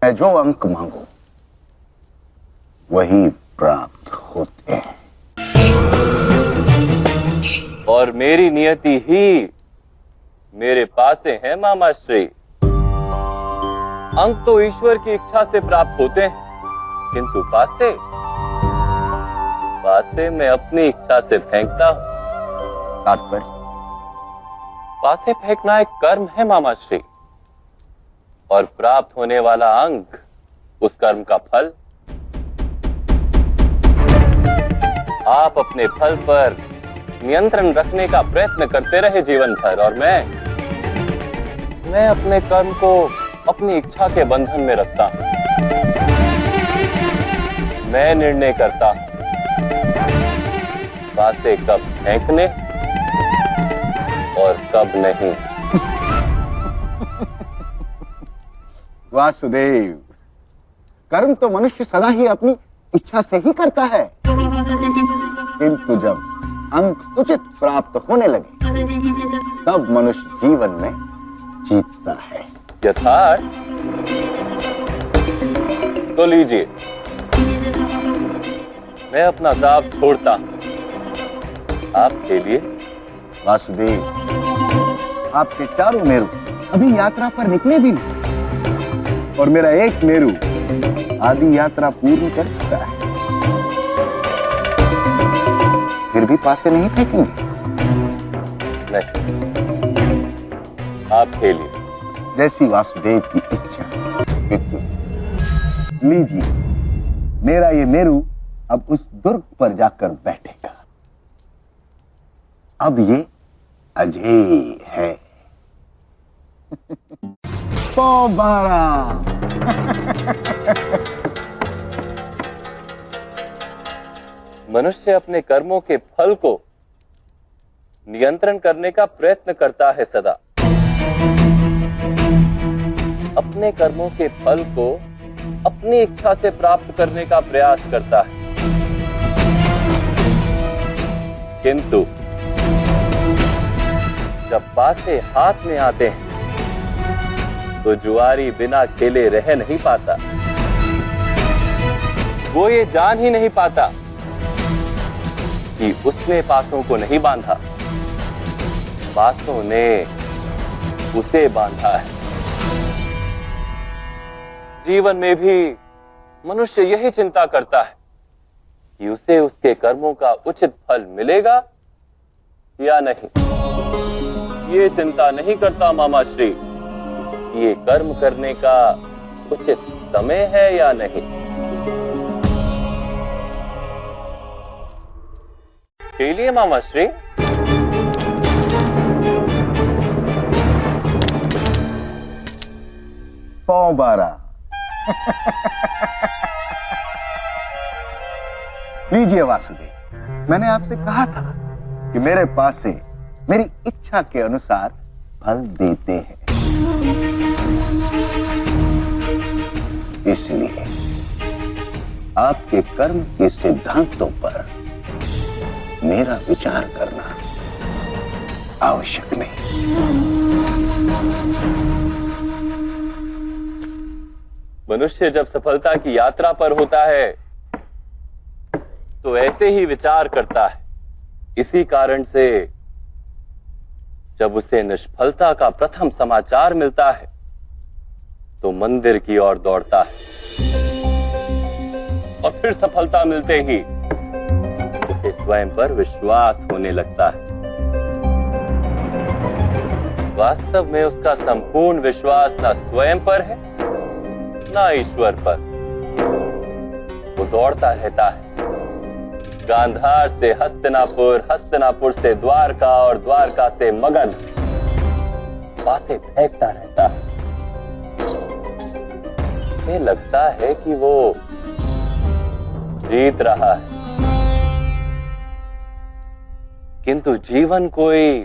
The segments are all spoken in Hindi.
मैं जो अंक मांगू वही प्राप्त होते हैं। और मेरी नियति ही मेरे पास है मामा श्री। अंक तो ईश्वर की इच्छा से प्राप्त होते हैं, किंतु पासे मैं अपनी इच्छा से फेंकता हूं। तात्पर्य? पासे फेंकना एक कर्म है मामा श्री, और प्राप्त होने वाला अंक उस कर्म का फल। आप अपने फल पर नियंत्रण रखने का प्रयत्न करते रहे जीवन भर, और मैं अपने कर्म को अपनी इच्छा के बंधन में रखता हूं। मैं निर्णय करता हूं पासे कब फेंकने और कब नहीं। वासुदेव, कर्म तो मनुष्य सदा ही अपनी इच्छा से ही करता है, किंतु जब अंक उचित प्राप्त होने लगे तब मनुष्य जीवन में जीतता है। यथार्थ? तो लीजिए, मैं अपना दाव छोड़ता हूं आपके लिए। वासुदेव, आपके चारों मेरु अभी यात्रा पर निकले भी नहीं, और मेरा एक मेरु आदि यात्रा पूर्ण कर चुका है, फिर भी पासे नहीं फेंकेंगे? नहीं, आपके लिए। जैसी वासुदेव की इच्छा। लीजिए, मेरा ये मेरु अब उस दुर्ग पर जाकर बैठेगा। अब ये अजेय है। 112। मनुष्य अपने कर्मों के फल को नियंत्रण करने का प्रयत्न करता है सदा। अपने कर्मों के फल को अपनी इच्छा से प्राप्त करने का प्रयास करता है, किंतु जब पासे हाथ में आते हैं तो जुआरी बिना खेले रह नहीं पाता। वो ये जान ही नहीं पाता कि उसने पासों को नहीं बांधा, पासों ने उसे बांधा है। जीवन में भी मनुष्य यही चिंता करता है कि उसे उसके कर्मों का उचित फल मिलेगा या नहीं। ये चिंता नहीं करता मामा श्री कि ये कर्म करने का उचित समय है या नहीं। खेलिए मामा श्री। पौ 12। लीजिए वासुदेव, मैंने आपसे कहा था कि मेरे पास से मेरी इच्छा के अनुसार फल देते हैं, इसलिए आपके कर्म के सिद्धांतों पर मेरा विचार करना आवश्यक नहीं। मनुष्य जब सफलता की यात्रा पर होता है तो ऐसे ही विचार करता है। इसी कारण से जब उसे निष्फलता का प्रथम समाचार मिलता है तो मंदिर की ओर दौड़ता है, और फिर सफलता मिलते ही उसे स्वयं पर विश्वास होने लगता है। वास्तव में उसका संपूर्ण विश्वास न स्वयं पर है न ईश्वर पर। वो दौड़ता रहता है, गांधार से हस्तिनापुर, हस्तिनापुर से द्वारका और द्वारका से मगध, पासे फेंकता रहता है। उसे लगता है कि वो जीत रहा है, किंतु जीवन कोई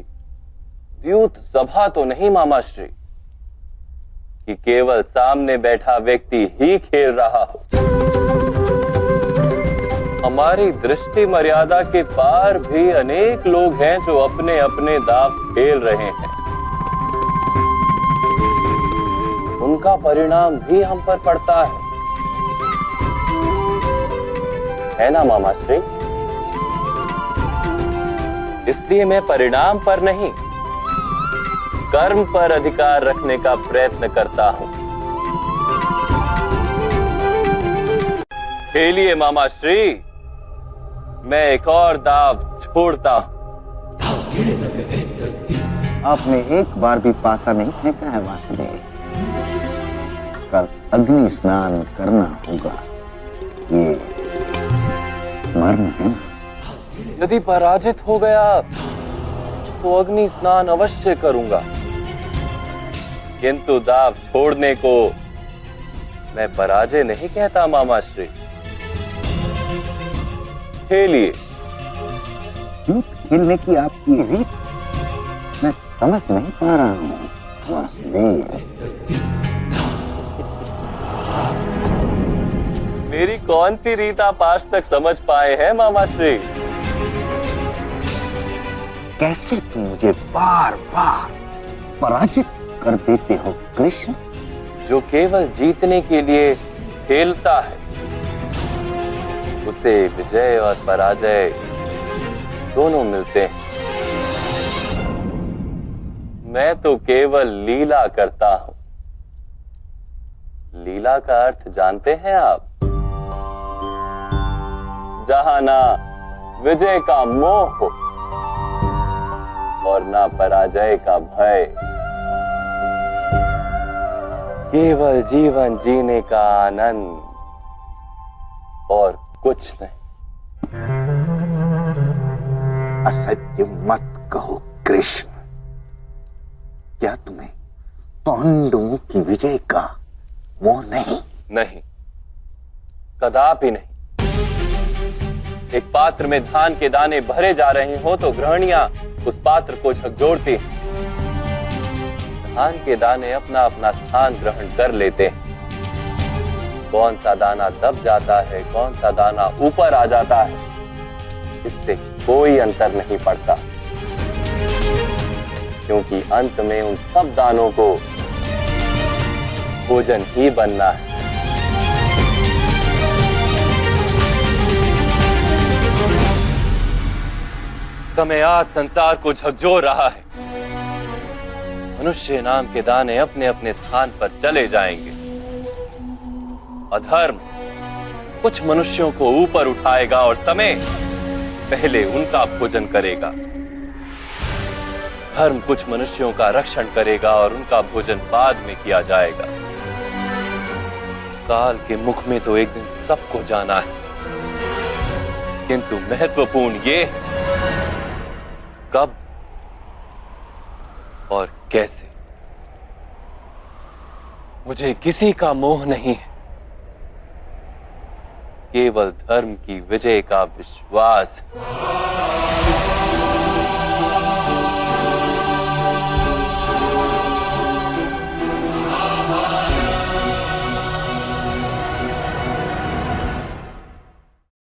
द्यूत सभा तो नहीं मामा श्री कि केवल सामने बैठा व्यक्ति ही खेल रहा हो। हमारी दृष्टि मर्यादा के पार भी अनेक लोग हैं जो अपने अपने दांव खेल रहे हैं। उनका परिणाम भी हम पर पड़ता है ना मामा श्री? इसलिए मैं परिणाम पर नहीं, कर्म पर अधिकार रखने का प्रयत्न करता हूं। खेलिए मामा श्री, मैं एक और दाव छोड़ता हूं। आपने एक बार भी पासा नहीं फेंका है वासुदेव। कल अग्नि स्नान करना होगा, ये मर्म है ना? यदि पराजित हो गया तो अग्नि स्नान अवश्य करूंगा, किंतु दाव छोड़ने को मैं पराजय नहीं कहता मामा श्री। खेलिए। खेलने की आपकी रीत मैं समझ नहीं पा रहा हूं वासुदेव। मेरी कौन सी रीत आप आज तक समझ पाए हैं मामा श्री? कैसे तुम मुझे बार बार पराजित कर देते हो कृष्ण? जो केवल जीतने के लिए खेलता है, उसे विजय और पराजय दोनों मिलते हैं। मैं तो केवल लीला करता हूं। लीला का अर्थ जानते हैं आप? जहां ना विजय का मोह हो और ना पराजय का भय, केवल जीवन जीने का आनंद और कुछ नहीं। असत्य मत कहो कृष्ण। क्या तुम्हें पांडवों की विजय का मोह नहीं? नहीं, कदापि नहीं। एक पात्र में धान के दाने भरे जा रहे हो तो गृहणियां उस पात्र को झकझोरती हैं। धान के दाने अपना अपना स्थान ग्रहण कर लेते हैं। कौन सा दाना दब जाता है, कौन सा दाना ऊपर आ जाता है, इससे कोई अंतर नहीं पड़ता, क्योंकि अंत में उन सब दानों को भोजन ही बनना है। समय आज संसार को झकझोर रहा है। मनुष्य नाम के दाने अपने अपने स्थान पर चले जाएंगे। अधर्म कुछ मनुष्यों को ऊपर उठाएगा और समय पहले उनका भोजन करेगा। धर्म कुछ मनुष्यों का रक्षण करेगा और उनका भोजन बाद में किया जाएगा। काल के मुख में तो एक दिन सबको जाना है, किंतु महत्वपूर्ण ये है कब और कैसे। मुझे किसी का मोह नहीं है, केवल धर्म की विजय का विश्वास।